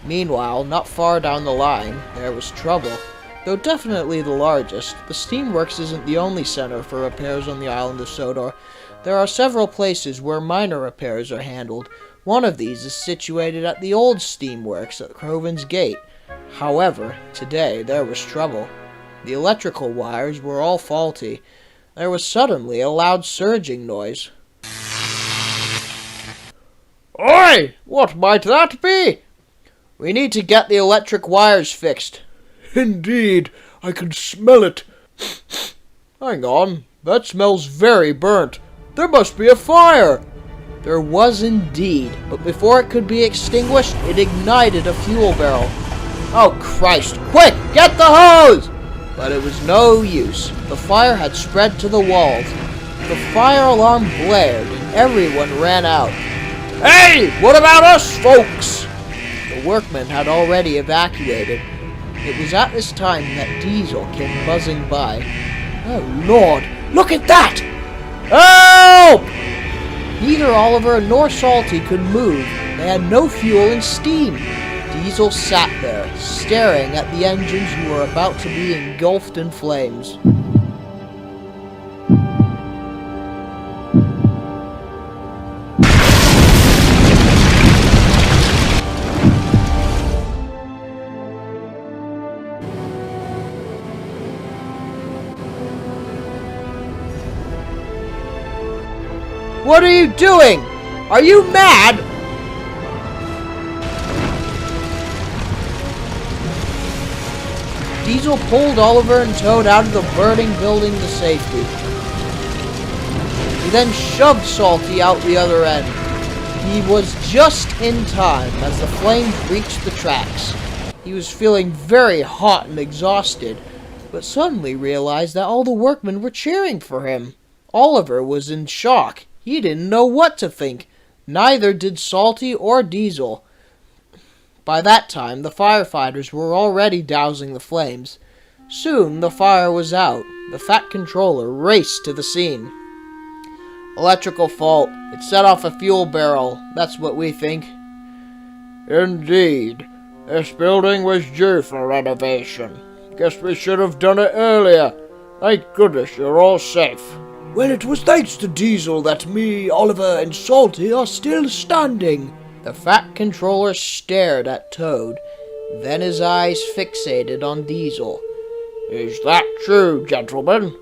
Meanwhile, not far down the line, there was trouble. Though definitely the largest, the steamworks isn't the only center for repairs on the island of Sodor. There are several places where minor repairs are handled. One of these is situated at the old steamworks at Crovan's gate. However, today there was trouble. The electrical wires were all faulty. There was suddenly a loud surging noise. "Oi! What might that be?" "We need to get the electric wires fixed." "Indeed, I can smell it." "Hang on, that smells very burnt. There must be a fire." There was indeed, but before it could be extinguished, it ignited a fuel barrel. "Oh Christ, quick, get the hose!" But it was no use. The fire had spread to the walls. The fire alarm blared and everyone ran out. "Hey, what about us, folks?" The workmen had already evacuated. It was at this time that Diesel came buzzing by. "Oh Lord, look at that!" "Help!" Neither Oliver nor Salty could move. They had no fuel and steam. Diesel sat there, staring at the engines who were about to be engulfed in flames. "What are you doing? Are you mad?" Diesel pulled Oliver and Toad out of the burning building to safety. He then shoved Salty out the other end. He was just in time as the flames reached the tracks. He was feeling very hot and exhausted, but suddenly realized that all the workmen were cheering for him. Oliver was in shock. He didn't know what to think. Neither did Salty or Diesel. By that time, the firefighters were already dousing the flames. Soon, the fire was out. The Fat Controller raced to the scene. "Electrical fault. It set off a fuel barrel. That's what we think." "Indeed. This building was due for renovation. Guess we should have done it earlier. Thank goodness you're all safe." "Well, it was thanks to Diesel that me, Oliver, and Salty are still standing." The Fat Controller stared at Toad. Then his eyes fixated on Diesel. "Is that true, gentlemen?"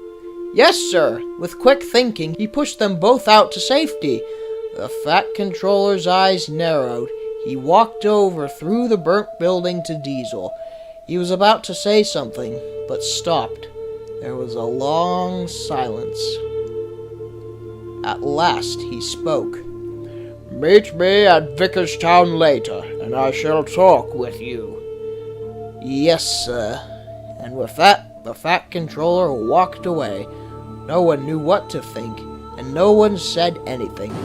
"Yes, sir." With quick thinking, he pushed them both out to safety. The Fat Controller's eyes narrowed. He walked over through the burnt building to Diesel. He was about to say something, but stopped. There was a long silence. At last he spoke. "Meet me at Vickerstown later, and I shall talk with you." "Yes, sir." And with that, the Fat Controller walked away. No one knew what to think, and no one said anything.